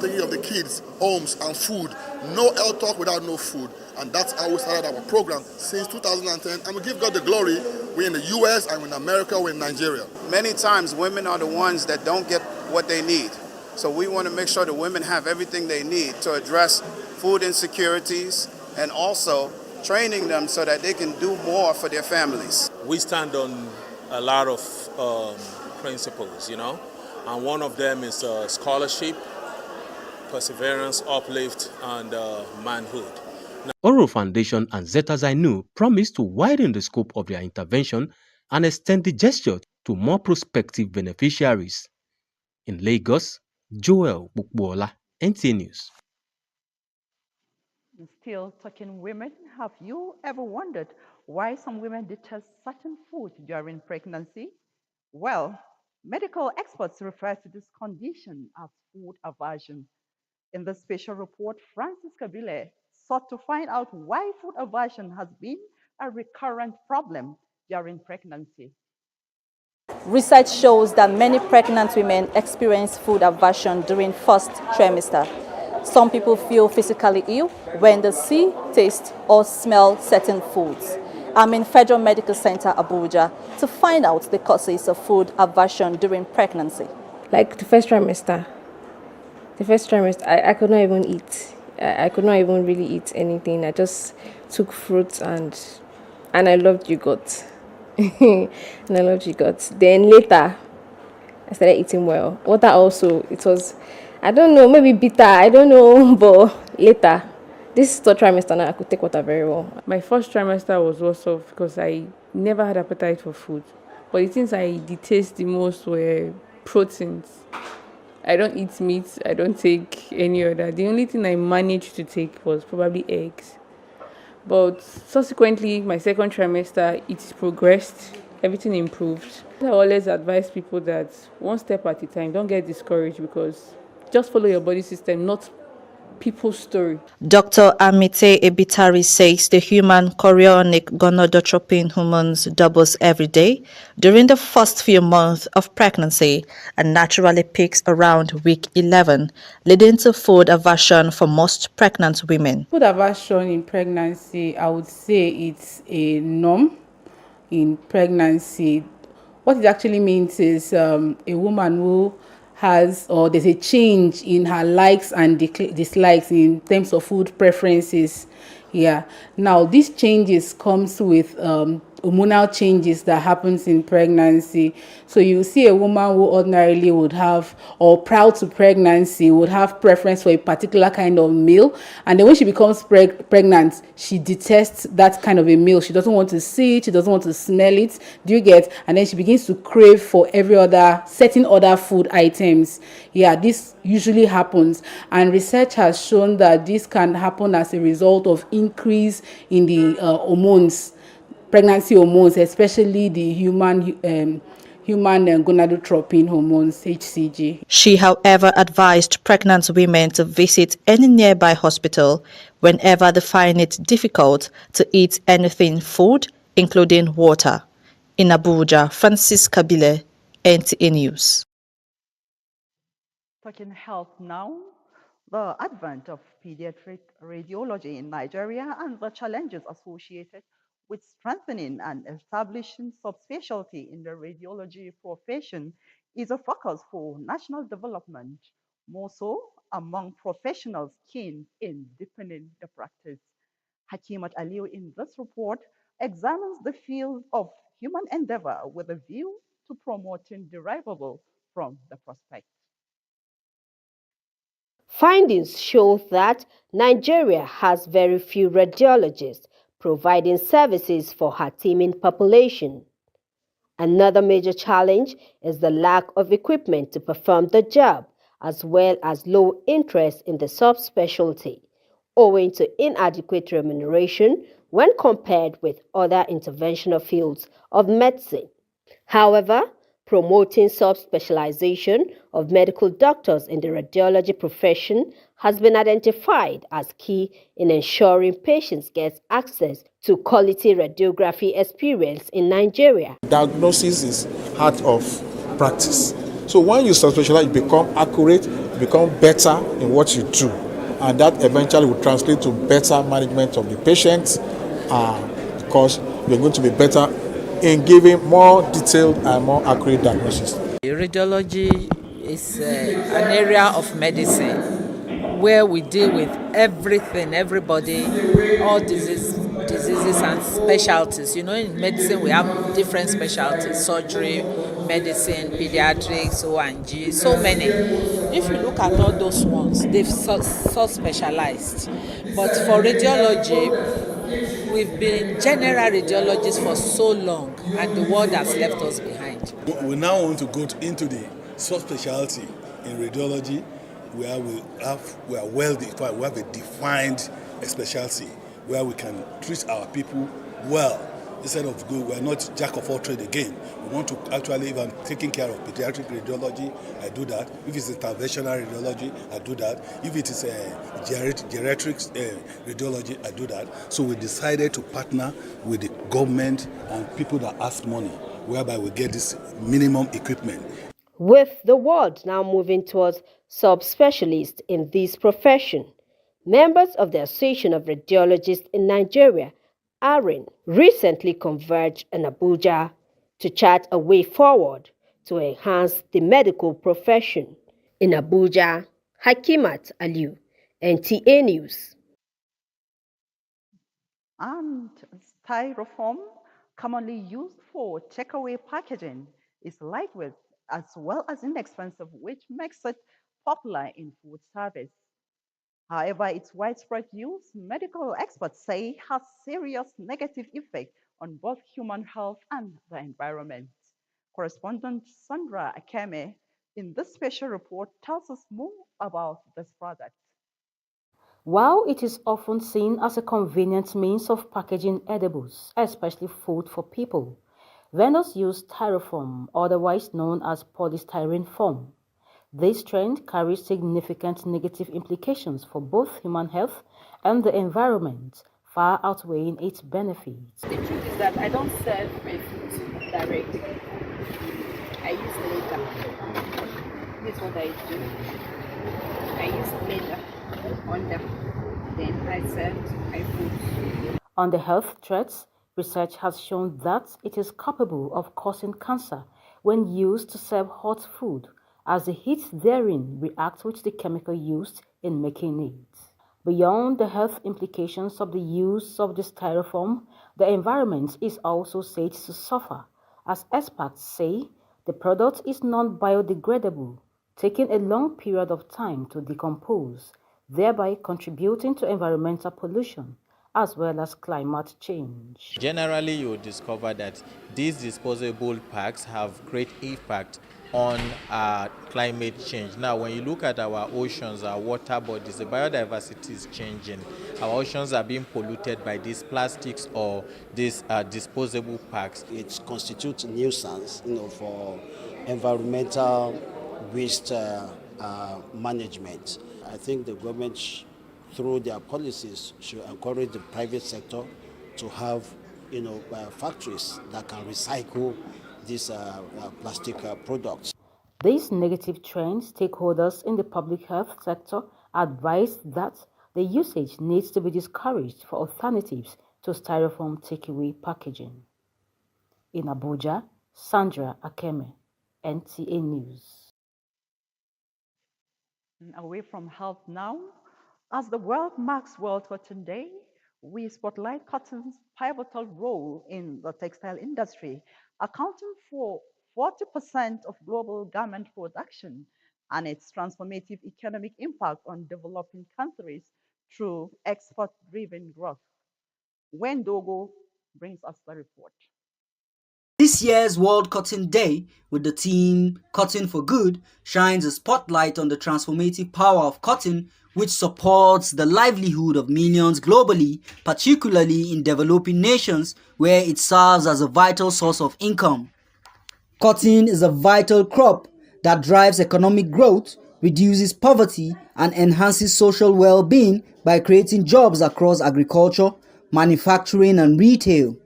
taking of the kids, homes, and food. No health talk without no food. And that's how we started our program since 2010. And we give God the glory. We're in the US, and we're in America, we're in Nigeria. Many times women are the ones that don't get what they need. So we want to make sure the women have everything they need to address food insecurities and also training them so that they can do more for their families. We stand on a lot of principles, and one of them is scholarship, perseverance, uplift, and manhood. Oro Foundation and Zeta Zainu promise to widen the scope of their intervention and extend the gesture to more prospective beneficiaries. In Lagos, Joel Bukbola, NTA News. Still talking women, have you ever wondered why some women detest certain food during pregnancy? Well, medical experts refer to this condition as food aversion. In the special report, Francis Kabile sought to find out why food aversion has been a recurrent problem during pregnancy. Research shows that many pregnant women experience food aversion during first trimester. Some people feel physically ill when they see, taste, or smell certain foods. I'm in Federal Medical Center, Abuja, to find out the causes of food aversion during pregnancy. Like the first trimester, I could not even eat. I could not even really eat anything. I just took fruits and I loved yogurt. Then later, I started eating well. Water also, it was, I don't know, maybe bitter, I don't know, but later, this third trimester now, I could take water very well. My first trimester was worse off because I never had appetite for food. But the things I detest the most were proteins. I don't eat meat, I don't take any other. The only thing I managed to take was probably eggs. But subsequently, my second trimester, it progressed, everything improved. I always advise people that one step at a time, don't get discouraged because just follow your body system, not people's story. Dr. Amite Ebitari says the human chorionic gonadotropin hormones doubles every day during the first few months of pregnancy and naturally peaks around week 11, leading to food aversion for most pregnant women. Food aversion in pregnancy, I would say it's a norm in pregnancy. What it actually means is a woman who has, or there's a change in her likes and dislikes in terms of food preferences. Yeah. Now, these changes comes with hormonal changes that happens in pregnancy. So you see a woman who ordinarily would have, or prior to pregnancy, would have preference for a particular kind of meal. And then when she becomes pregnant, she detests that kind of a meal. She doesn't want to see it. She doesn't want to smell it. Do you get? And then she begins to crave for certain other food items. Yeah, this usually happens. And research has shown that this can happen as a result of increase in the hormones, pregnancy hormones, especially the human gonadotropin hormones, HCG. She, however, advised pregnant women to visit any nearby hospital whenever they find it difficult to eat anything food, including water. In Abuja, Francis Kabile, NTA News. Talking health now, the advent of pediatric radiology in Nigeria and the challenges associated with strengthening and establishing subspecialty in the radiology profession is a focus for national development, more so among professionals keen in deepening the practice. Hakimat Aliu in this report examines the field of human endeavor with a view to promoting derivable from the prospect. Findings show that Nigeria has very few radiologists providing services for her teeming population. Another major challenge is the lack of equipment to perform the job, as well as low interest in the subspecialty, owing to inadequate remuneration when compared with other interventional fields of medicine. However, promoting subspecialization of medical doctors in the radiology profession has been identified as key in ensuring patients get access to quality radiography experience in Nigeria. Diagnosis is part of practice. So when you subspecialize, you become accurate, you become better in what you do. And that eventually will translate to better management of the patients because you're going to be better in giving more detailed and more accurate diagnosis. Radiology is an area of medicine where we deal with everything, everybody, all diseases and specialties. You know, in medicine we have different specialties: surgery, medicine, pediatrics, O&G, so many. If you look at all those ones, they've so specialized. But for radiology, we've been general radiologists for so long, and the world has left us behind. We now want to go into the subspecialty in radiology, where we are well defined. We have a defined specialty where we can treat our people well. Instead of we are not jack of all trades again. We want to actually, if I'm taking care of pediatric radiology, I do that. If it's interventional radiology, I do that. If it is geriatrics radiology, I do that. So we decided to partner with the government and people that ask money, whereby we get this minimum equipment. With the world now moving towards subspecialists in this profession, members of the Association of Radiologists in Nigeria, ARIN, recently converged in Abuja to chart a way forward to enhance the medical profession. In Abuja, Hakimat Aliu, NTA News. And styrofoam, commonly used for takeaway packaging, is lightweight as well as inexpensive, which makes it popular in food service. However, its widespread use, medical experts say, has serious negative effect on both human health and the environment. Correspondent Sandra Akeme in this special report tells us more about this product. While it is often seen as a convenient means of packaging edibles, especially food for people, vendors use styrofoam, otherwise known as polystyrene foam. This trend carries significant negative implications for both human health and the environment, far outweighing its benefits. The truth is that I don't serve my food directly. I use later. This is what I do. I use later on them. Then I serve my food. On the health threats, research has shown that it is capable of causing cancer when used to serve hot food, as the heat therein reacts with the chemical used in making it. Beyond the health implications of the use of the styrofoam, the environment is also said to suffer, as experts say the product is non-biodegradable, taking a long period of time to decompose, thereby contributing to environmental pollution as well as climate change. Generally, you will discover that these disposable packs have great impact on climate change. Now, when you look at our oceans, our water bodies, the biodiversity is changing. Our oceans are being polluted by these plastics or these disposable packs. It constitutes a nuisance, for environmental waste management. I think the government, through their policies, should encourage the private sector to have, factories that can recycle these plastic products. These negative trends, stakeholders in the public health sector advise that the usage needs to be discouraged for alternatives to styrofoam takeaway packaging. In Abuja, Sandra Akeme, NTA News. Away from health now, as the world marks World Cotton Day, we spotlight cotton's pivotal role in the textile industry, accounting for 40% of global garment production and its transformative economic impact on developing countries through export-driven growth. Wendogo brings us the report. This year's World Cotton Day, with the theme Cotton for Good, shines a spotlight on the transformative power of cotton, which supports the livelihood of millions globally, particularly in developing nations where it serves as a vital source of income. Cotton is a vital crop that drives economic growth, reduces poverty, and enhances social well-being by creating jobs across agriculture, manufacturing, and retail.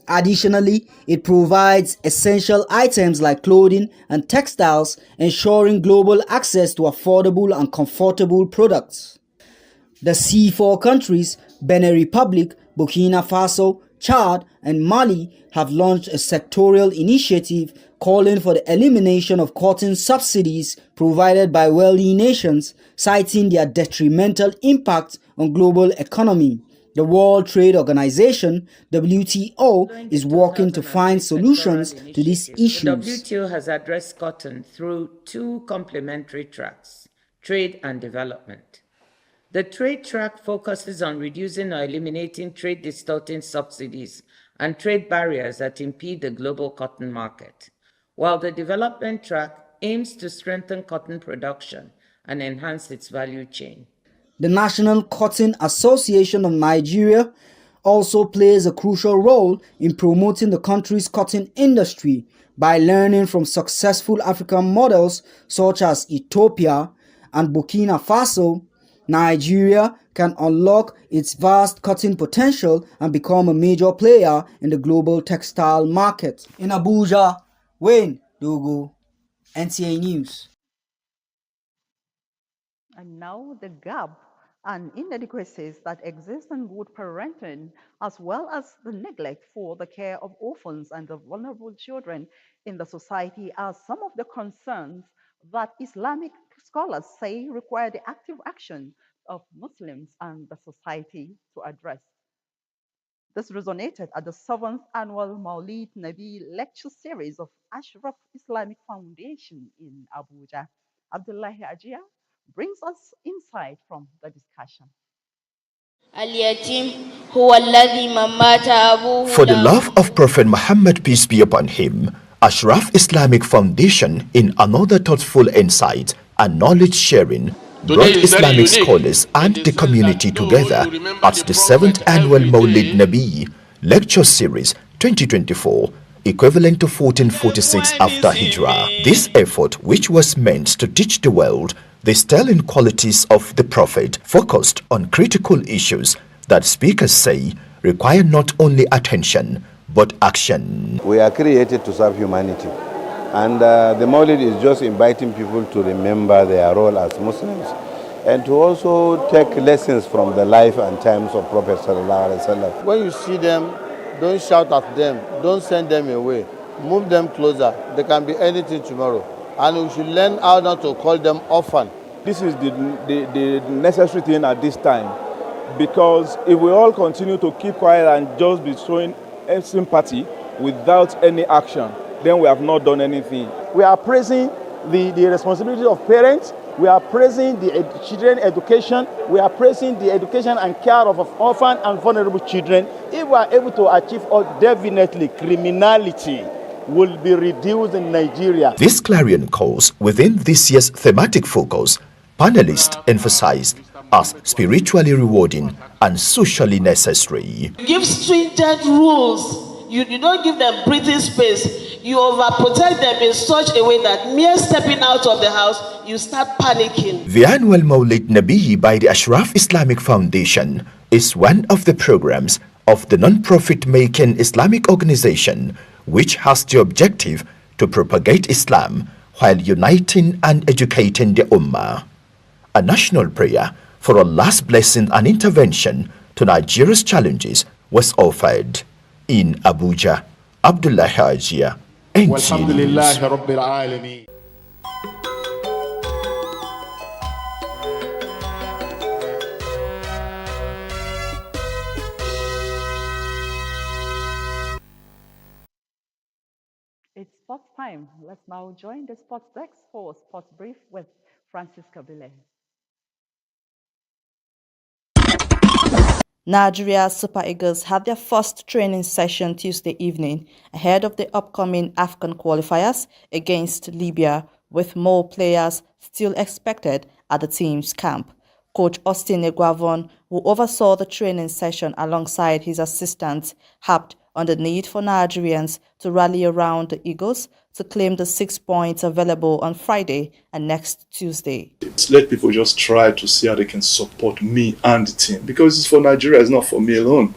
Additionally, it provides essential items like clothing and textiles, ensuring global access to affordable and comfortable products. The C4 countries, Benin Republic, Burkina Faso, Chad, and Mali, have launched a sectorial initiative calling for the elimination of cotton subsidies provided by wealthy nations, citing their detrimental impact on global economy. The World Trade Organization, WTO, is working to find solutions to these issues. The WTO has addressed cotton through two complementary tracks, trade and development. The trade track focuses on reducing or eliminating trade-distorting subsidies and trade barriers that impede the global cotton market, while the development track aims to strengthen cotton production and enhance its value chain. The National Cotton Association of Nigeria also plays a crucial role in promoting the country's cotton industry by learning from successful African models such as Ethiopia and Burkina Faso. Nigeria can unlock its vast cotton potential and become a major player in the global textile market. In Abuja, Wayne Dogo, NTA News. And now the gap and inadequacies that exist in good parenting, as well as the neglect for the care of orphans and the vulnerable children in the society, are some of the concerns that Islamic scholars say require the active action of Muslims and the society to address. This resonated at the 7th annual Maulid Nabi lecture series of Ashraf Islamic Foundation in Abuja. Abdullahi Ajia brings us insight from the discussion. For the love of Prophet Muhammad, peace be upon him, Ashraf Islamic Foundation, in another thoughtful insight and knowledge sharing, brought Islamic scholars and the community together at the 7th annual Maulid Nabi lecture series 2024, equivalent to 1446 after Hijrah. This effort, which was meant to teach the world the sterling qualities of the Prophet, focused on critical issues that speakers say require not only attention but action. We are created to serve humanity, and the Maulid is just inviting people to remember their role as Muslims and to also take lessons from the life and times of Prophet Sallallahu Alaihi Wasallam. When you see them, don't shout at them, don't send them away, move them closer. They can be anything tomorrow. And we should learn how not to call them orphan. This is the necessary thing at this time, because if we all continue to keep quiet and just be showing sympathy without any action, then we have not done anything. We are praising the responsibility of parents, we are praising the children education, we are praising the education and care of orphan and vulnerable children. If we are able to achieve all, definitely criminality will be reduced in Nigeria. This clarion calls within this year's thematic focus, panelists emphasized as spiritually rewarding and socially necessary. Give stringent rules. You don't give them breathing space. You overprotect them in such a way that mere stepping out of the house, you start panicking. The annual Maulid Nabi by the Ashraf Islamic Foundation is one of the programs of the non-profit making Islamic organization, which has the objective to propagate Islam while uniting and educating the Ummah. A national prayer for Allah's blessing and intervention to Nigeria's challenges was offered. In Abuja, Abdullah Hajia, NTA News. It's sports time. Let's now join the sports desk for Sports Brief with Francis Kabile. Nigeria Super Eagles had their first training session Tuesday evening ahead of the upcoming AFCON qualifiers against Libya, with more players still expected at the team's camp. Coach Austin Eguavon, who oversaw the training session alongside his assistants, harped on the need for Nigerians to rally around the Eagles to claim the 6 points available on Friday and next Tuesday. Let people just try to see how they can support me and the team, because it's for Nigeria, it's not for me alone.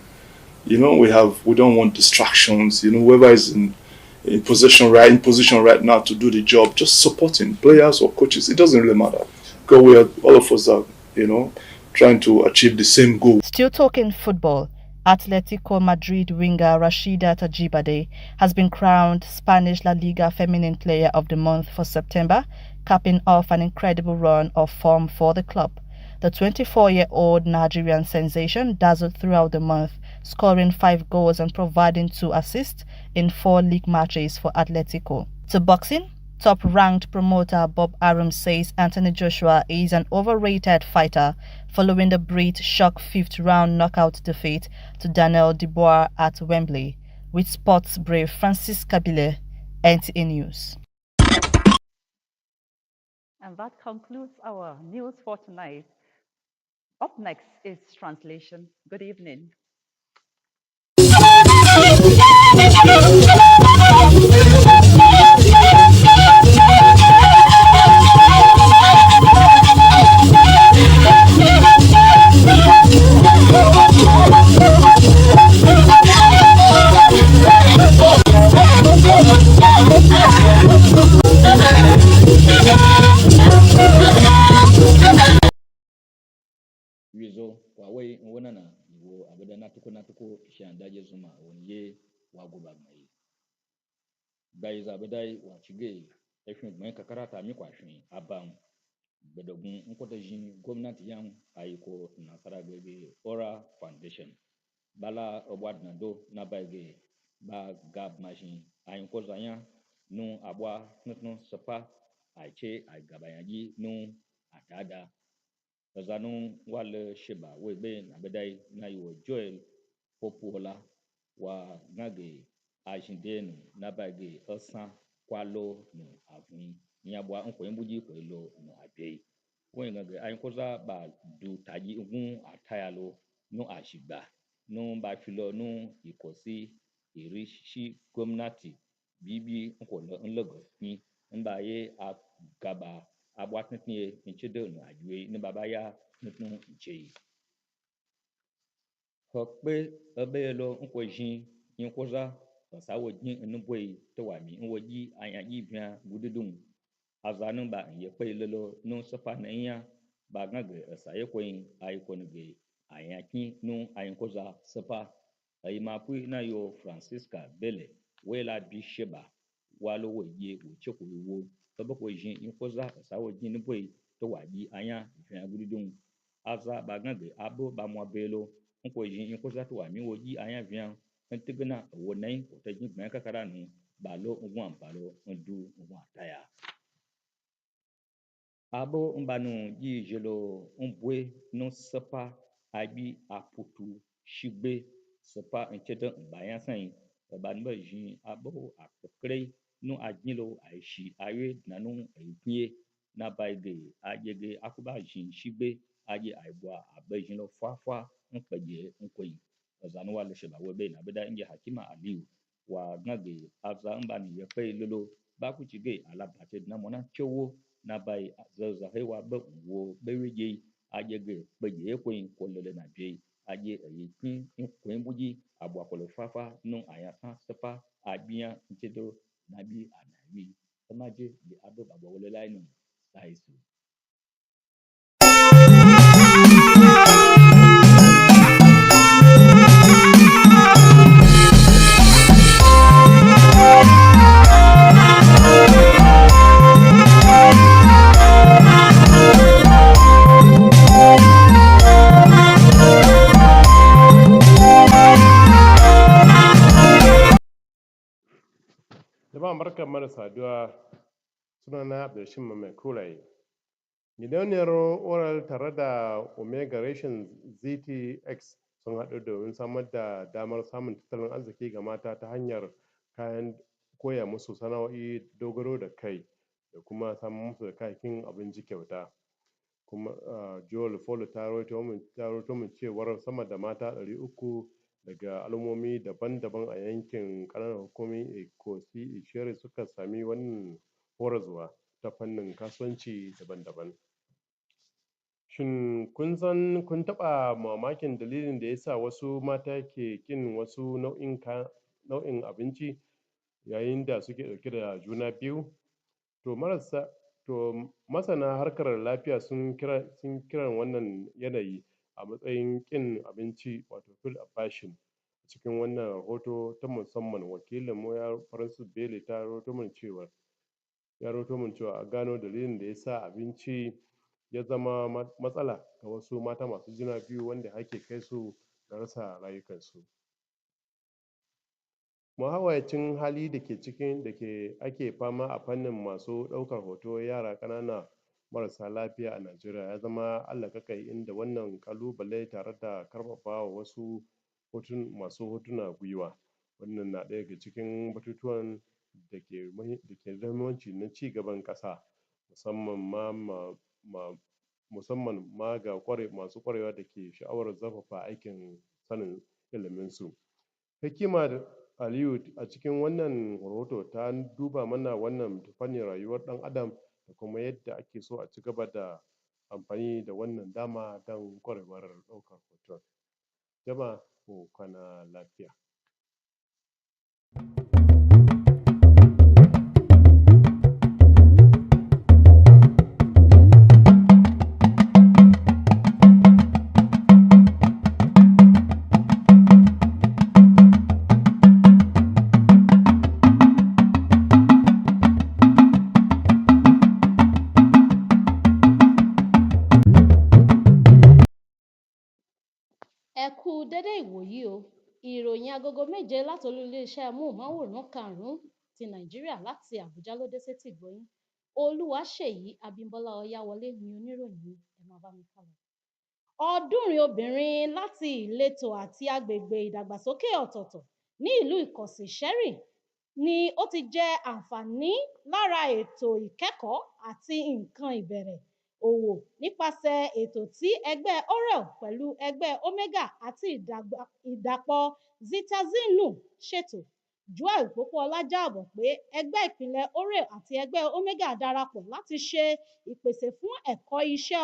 we don't want distractions. Whoever is in position right now to do the job, just supporting players or coaches. It doesn't really matter because all of us are trying to achieve the same goal. Still talking football, Atletico Madrid winger Rashida Tajibade has been crowned Spanish La Liga Feminine Player of the Month for September, capping off an incredible run of form for the club. The 24-year-old Nigerian sensation dazzled throughout the month, scoring 5 goals and providing 2 assists in 4 league matches for Atletico. To boxing, top-ranked promoter Bob Arum says Anthony Joshua is an overrated fighter following the Brit shock 5th-round knockout defeat to Daniel Dubois at Wembley. With sports brave Francis Kabile, NTA News. And that concludes our news for tonight. Up next is translation. Good evening. Wizo kwa wai wani na yiwo abada na tuko shan daje zuma wani ye wa guba mai. Bai za badai wa cige efin mai kakara ta mi kwashin aban bedogun nkwata jin gwamnati yan ayiko nasara gebe Ora Foundation. Bala obwad na do na baige ba gab mashin ayin ko zanya nu abwa nutnu sapa aiche ai gabayaji nu atada zanu wal sheba webe na bedai na yo joel popola wa ngage ajindenu na baige osan kwalo nu avun nyabwa nko embuji ko ilo nu abei wen ngage ayin ko za ba du taji ugun atayalo nu ashigba nu ba filo nu ikosi irishi gwamnati bibi nkwolo nlogo ni mba ye agaba abwatnye nchedo nu ajwe ni baba ya nutnu nchei hokpe ebelo nkwojin yinkoza sawo jin nuboi towami nwoji anyaji bia gududun azanu ba ye pe lelo nu sofa na ya ba ngage saye koin ay konge ayaki nu ayinkoza sofa ay mapui na yo Francisca Bele wela bisheba walo woye wucheko wo toboko jin yinkoza sawo jin nuboi towaji anya bia gududun aza ba ngage abo ba mo belo nkwojin yinkoza towami woji anya bia ntigana wo nai ko tajin bia kakara nu balo ngwa balo ndu ngwa taya abo mbanu yi jelo mbwe no sapa abi aputu shigbe sapa nchete mbaya sai ban ba jin abo akokre no ajilo aishi aye nanu aikie na baige ajege akuba jin shigbe aje aibwa abejin lo fafa nkpeje nkoi ozanu wa lesheba webe na beda nge Hakima Aliu wa ngage aza mbani yepe lolo bakuchige alabate na mona chowo na bai zaza hewa ba wo beweje ajege beje ekwen kolele na je aje eyikin nkwen buji abwa kolo fafa no ayata sepa abia nchedo na bi anawi samaje di ado babo wole lainu saisu Jama'a barkan mu da saduwa sunana Abdulrashid Mai Kuraye. Gidauniyar Oral tare da Omega Reshen ZTX sun haɗu domin samar da damar samun tattalin arziki ga mata ta hanyar kayan koya musu sana'o'i dogaro da kai da kuma samar musu da kayayyakin abinci kyauta. Kuma Joel Folo ta rawaito min cewar sama da mata 300 daga al'ummomi daban-daban a yankin ƙananan hukumomin Ikosi Ishere suka sami wannan horaswa ta fannin kasuwanci daban-daban. Shin kun san kun taɓa mamakin dalilin da ya sa wasu mata ke ƙin wasu nau'in abinci yayin da suke ɗauke da juna biyu? To masana harkar lafiya sun kiran wannan yanayi a matsayin ƙin abinci wato food aversion. Cikin wannan rahoto ta musamman wakilinmu Francis Bele ya rawaito mana cewa an gano dalilin da ya sa abinci ya zama matsala ga wasu mata masu juna biyu wanda ake kai su ga rasa rayukansu. Mawuyacin hali da ake fama a fannin masu ɗaukar hoton yara ƙanana marasa lafiya a Najeriya ya zama alaƙaƙai, inda wannan ƙalubale tare da ƙarfafawa wasu masu hotuna gwiwa. Wannan na ɗaya daga cikin batutuwan da ke da muhimmanci na cigaban ƙasa musamman ma ga masu ƙwarewa da ke sha'awar zurfafa aikin sanin iliminsu. Hikima Aliyu a cikin wannan rahoto ta duba mana wannan fannin rayuwar ɗan adam da kuma yadda ake so a ci gaba da amfani da wannan dama don ƙwarewar ɗaukar hoton. Jama'a mu kwana lafiya. Ẹ kú dédé ìwòyí o. Ìròyìn agogo méje láti olú iléeṣẹ́ móhùnmáwòrán karùn-ún ti Nàìjíríà láti Àbújá ló dé sétí ìgbọ́-yín. Olúwaṣèyí Abímbọ́lá Ọláwọlé ni oníròyìn yín. Ẹ máa bá mi kálọ. Ọ̀ọ́dúnrún obìnrin láti ìletò àti agbègbè ìdàgbàsókè ọ̀tọ̀ọ̀tọ̀ ní ìlú Ìkọ̀sì Ìṣẹ́rìn ni ó ti jẹ àǹfààní lára ètò ìkẹ́kọ̀ọ́ àti nǹkan ìbẹ̀rẹ̀ òwò nípasẹ̀ ètò tí ẹgbẹ́ Orel pẹ̀lú ẹgbẹ́ Omega àti ìdàpọ̀ Zitazinu ṣètò. Joel Popoola jábọ̀ pé ẹgbẹ́ ìpínlẹ̀ Orel àti ẹgbẹ́ Omega darapọ̀ láti ṣe ìpèsè fún ẹ̀kọ́ iṣẹ́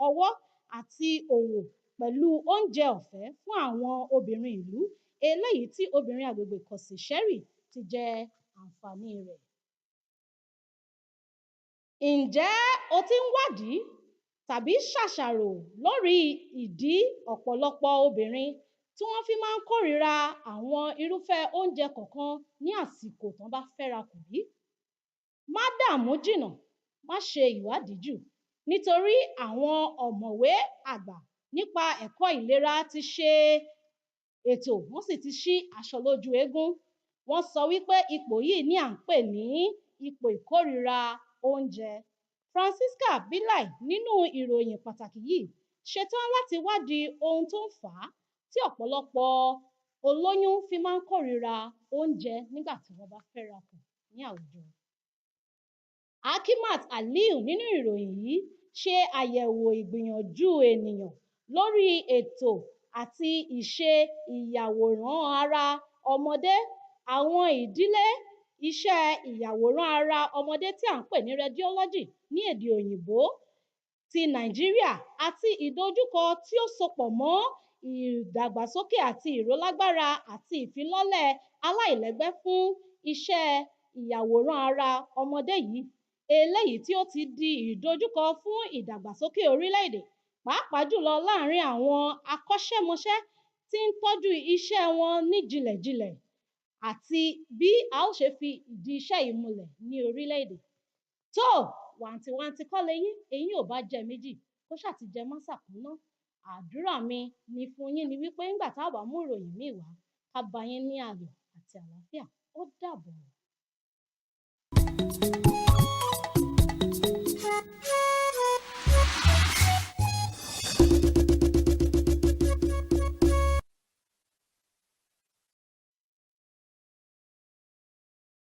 ọwọ́ àti òwò pẹ̀lú oúnjẹ ọ̀fẹ́ fún àwọn obìnrin ìlú, eléyìí tí obìnrin agbègbè Ìkọ̀sì Ìṣẹ́rìn ti jẹ àǹfààní rẹ̀. Ǹjẹ́ o ti ń wádìí tàbí ṣàṣàrò lórí ìdí ọ̀pọ̀lọpọ̀ obìnrin tí wọ́n fi máa ń kórìíra àwọn irúfẹ́ oúnjẹ kọ̀ọ̀kan ní àsìkò tán bá fẹ́ra kù bí? Má dààmú jìnnà, má ṣe ìwádìí jù, nítorí àwọn ọ̀mọ̀wé àgbà nípa ẹ̀kọ́ ìlera ti ṣe ètò, wọ́n sì ti ṣí aṣọ lójú eégún. Wọ́n sọ wípé ipò yìí ni à ń pè ní ipò ìkórìíra oúnjẹ. Francisca Bilal nínú ìròyìn pàtàkì yìí ṣetán láti wádìí ohun tó ń fà á tí ọ̀pọ̀lọpọ̀ olóyún fi máa ń kórìíra oúnjẹ nígbà tí wọ́n bá fẹ́ra kù ní àwùjọ. Hakimat Aliyu nínú ìròyìn yìí ṣe àyẹ̀wò ìgbìyànjú ènìyàn lórí ètò àti ìṣe ìyàwòrán ara ọmọdé, àwọn ìdílé iṣẹ́ ìyàwòrán ara ọmọdé tí à ń pè ní radiology ní èdè òyìnbó ti Nàìjíríà àti ìdojúkọ tí ó sopọ̀ mọ́ ìdàgbàsókè àti ìrólágbára àti ìfilọ́lẹ̀ aláìlẹ́gbẹ́ fún iṣẹ́ ìyàwòrán ara ọmọdé yìí, eléyìí tí ó ti di ìdojúkọ fún ìdàgbàsókè orílẹ̀-èdè, pàápàá jùlọ láàárín àwọn akọ́ṣẹ́mọṣẹ́ tí ń tọ́jú iṣẹ́ wọn ní jìnlẹ̀jìnlẹ̀ àti bí a ó ṣe fi ìdí iṣẹ́ yìí múlẹ̀ ní orílẹ̀-èdè. Tó wàǹtìwàǹtì kọ́ leyín, eyín ò bá jẹ méjì, kó ṣáà ti jẹ mọ́sà kúnná. Àdúrà mi ni fún yín ni wípé nígbà tá a bá mú ìròyìn míì wá, ká bá yín ní ayọ̀ àti àlàáfíà. Ó dàbọ̀.